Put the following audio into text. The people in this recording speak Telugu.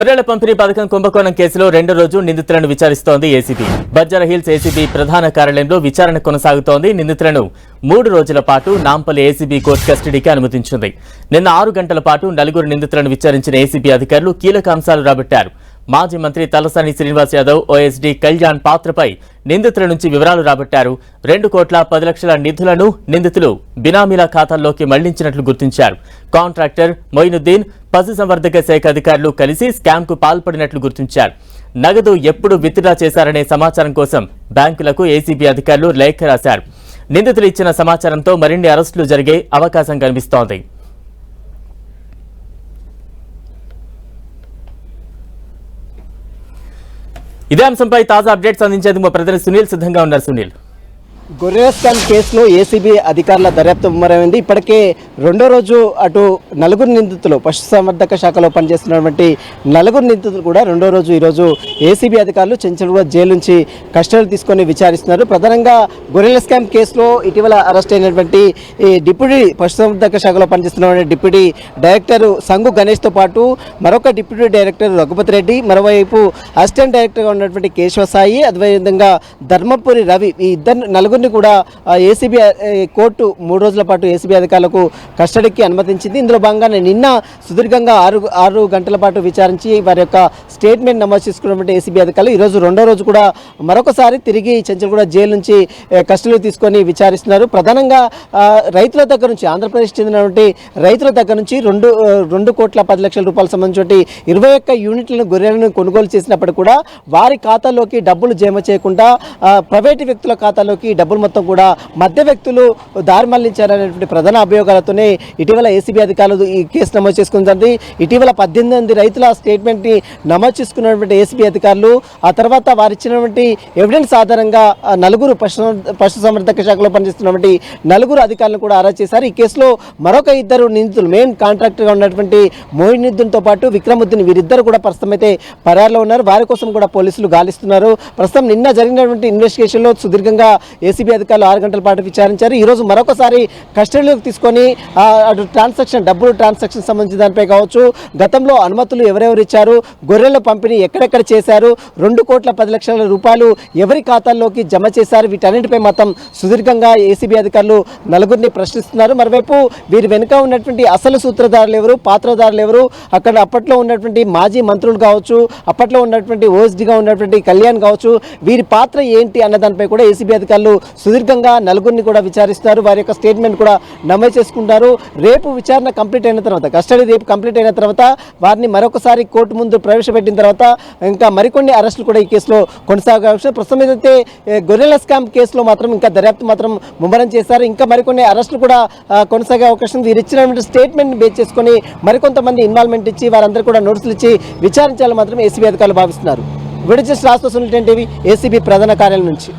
గొర్రెల పంపిణీ పథకం కుంభకోణం కేసులో రెండో రోజు నిందితులను విచారిస్తోంది ఏసీబీ. బంజారాహిల్స్ ఏసీబీ ప్రధాన కార్యాలయంలో విచారణ కొనసాగుతోంది. నిందితులను 3 రోజుల పాటు నాంపల్లి ఏసీబీ కోర్టు కస్టడీకి అనుమతించింది. నిన్న 6 గంటల పాటు 4 నిందితులను విచారించిన ఏసీబీ అధికారులు కీలక అంశాలు రాబట్టారు. మాజీ మంత్రి తలసాని శ్రీనివాస్ యాదవ్, ఓఎస్డీ కళ్యాణ్ పాత్రపై నిందితుల నుంచి వివరాలు రాబట్టారు. 2,10,00,000 నిధులను నిందితులు బినామీల ఖాతాల్లోకి మళ్లించినట్లు గుర్తించారు. కాంట్రాక్టర్ మొయినుద్దీన్, పశుసంవర్ధక శాఖ అధికారులు కలిసి స్కామ్ కు పాల్పడినట్లు గుర్తించారు. నగదు ఎప్పుడు విత్డ్రా చేశారనే సమాచారం కోసం బ్యాంకులకు ఏసీబీ అధికారులు లేఖ రాశారు. నిందితులు ఇచ్చిన సమాచారంతో మరిన్ని అరెస్టులు జరిగే అవకాశం కనిపిస్తోంది. ఇదే అంశంపై తాజా అప్డేట్స్ అందించేందుకు మా ప్రతినిధి సునీల్ సిద్ధంగా ఉన్నారు. సునీల్, గొర్రెల స్కామ్ కేసులో ఏసీబీ అధికారుల దర్యాప్తు ముమ్మరైంది. ఇప్పటికే రెండో రోజు అటు 4 నిందితులు, పశుసంవర్ధక శాఖలో పనిచేస్తున్నటువంటి 4 నిందితులు కూడా రెండో రోజు ఈరోజు ఏసీబీ అధికారులు చెంచల్గూడ జైలు నుంచి కస్టడీ తీసుకొని విచారిస్తున్నారు. ప్రధానంగా గొర్రెల స్కామ్ కేసులో ఇటీవల అరెస్ట్ అయినటువంటి డిప్యూటీ పశుసంవర్ధక శాఖలో పనిచేస్తున్నటువంటి డిప్యూటీ డైరెక్టర్ సంగు గణేష్తో పాటు మరొక డిప్యూటీ డైరెక్టర్ రఘుపతి రెడ్డి, మరోవైపు అసిస్టెంట్ డైరెక్టర్గా ఉన్నటువంటి కేశవసాయి, అదేవిధంగా ధర్మపురి రవి, ఈ నలుగురిని కూడా ఏసీబీ కోర్టు 3 రోజుల పాటు ఏసీబీ అధికారులకు కస్టడీకి అనుమతించింది. ఇందులో భాగంగానే నిన్న సుదీర్ఘంగా 6 గంటల పాటు విచారించి వారి యొక్క స్టేట్మెంట్ నమోదు చేసుకున్నటువంటి ఏసీబీ అధికారులు ఈరోజు రెండో రోజు కూడా మరొకసారి తిరిగి చెంచల్గూడ జైలు నుంచి కస్టడీలో తీసుకొని విచారిస్తున్నారు. ప్రధానంగా రైతుల దగ్గర నుంచి, ఆంధ్రప్రదేశ్ చెందినటువంటి రైతుల దగ్గర నుంచి 2,10,00,000 రూపాయలు సంబంధించి 21 యూనిట్లను గొర్రెలను కొనుగోలు చేసినప్పుడు కూడా వారి ఖాతాలోకి డబ్బులు జమ చేయకుండా ప్రైవేటు వ్యక్తుల ఖాతాలోకి డబ్బులు మొత్తం కూడా మధ్య వ్యక్తులు దారి మళ్లించారనేటువంటి ప్రధాన అభియోగాలతోనే ఇటీవల ఏసీబీ అధికారులు ఈ కేసు నమోదు చేసుకుంటుంది. ఇటీవల 18 రైతుల స్టేట్మెంట్ని నమోదు చేసుకున్నటువంటి ఏసీబీ అధికారులు ఆ తర్వాత వారు ఇచ్చినటువంటి ఎవిడెన్స్ ఆధారంగా 4 పశుసంవర్ధక శాఖలో పనిచేస్తున్నటువంటి 4 అధికారులను కూడా అరెస్ట్ చేశారు. ఈ కేసులో మరొక 2 నిందితులు, మెయిన్ కాంట్రాక్టర్గా ఉన్నటువంటి మొయినుద్దీన్తో పాటు విక్రముద్దీన్, వీరిద్దరు కూడా ప్రస్తుతం అయితే పరారులో ఉన్నారు. వారి కోసం కూడా పోలీసులు గాలిస్తున్నారు. ప్రస్తుతం నిన్న జరిగినటువంటి ఇన్వెస్టిగేషన్లో సుదీర్ఘంగా ఏసీబీ అధికారులు 6 గంటల పాటు విచారించారు. ఈరోజు మరొకసారి కస్టడీలోకి తీసుకొని అటు డబ్బులు ట్రాన్సాక్షన్ సంబంధించిన దానిపై కావచ్చు, గతంలో అనుమతులు ఎవరెవరు ఇచ్చారు, గొర్రెల పంపిణీ ఎక్కడెక్కడ చేశారు, 2,10,00,000 రూపాయలు ఎవరి ఖాతాల్లోకి జమ చేశారు, వీటన్నిటిపై మొత్తం సుదీర్ఘంగా ఏసీబీ అధికారులు 4 ప్రశ్నిస్తున్నారు. మరోవైపు వీరి వెనుక ఉన్నటువంటి అసలు సూత్రధారులు ఎవరు, పాత్రధారులు ఎవరు, అక్కడ అప్పట్లో ఉన్నటువంటి మాజీ మంత్రులు కావచ్చు, అప్పట్లో ఉన్నటువంటి ఓఎస్డీగా ఉన్నటువంటి కళ్యాణ్ కావచ్చు, వీరి పాత్ర ఏంటి అన్న దానిపై కూడా ఏసీబీ అధికారులు సుదీర్ఘంగా 4 కూడా విచారిస్తారు. వారి యొక్క స్టేట్మెంట్ కూడా నమోదు చేసుకుంటారు. రేపు విచారణ కంప్లీట్ అయిన తర్వాత, కస్టడీ రేపు కంప్లీట్ అయిన తర్వాత వారిని మరొకసారి కోర్టు ముందు ప్రవేశపెట్టిన తర్వాత ఇంకా మరికొన్ని అరెస్టులు కూడా ఈ కేసులో కొనసాగవచ్చు. ప్రస్తుతం ఏదైతే గొర్రెల స్కామ్ కేసులో మాత్రం ఇంకా దర్యాప్తు మాత్రం ముమ్మరం చేశారు. ఇంకా మరికొన్ని అరెస్టులు కూడా కొనసాగే అవకాశం, వీరు ఇచ్చినటువంటి స్టేట్మెంట్ బేస్ చేసుకొని మరికొంతమంది ఇన్వాల్వ్మెంట్ ఇచ్చి వారందరూ కూడా నోటీసులు ఇచ్చి విచారించాలని మాత్రం ఏసీబీ అధికారులు భావిస్తున్నారు. విడిచి రాష్ట్ర సునీల్ టీవీ, ఏసీబీ ప్రధాన కార్యాలయం నుంచి.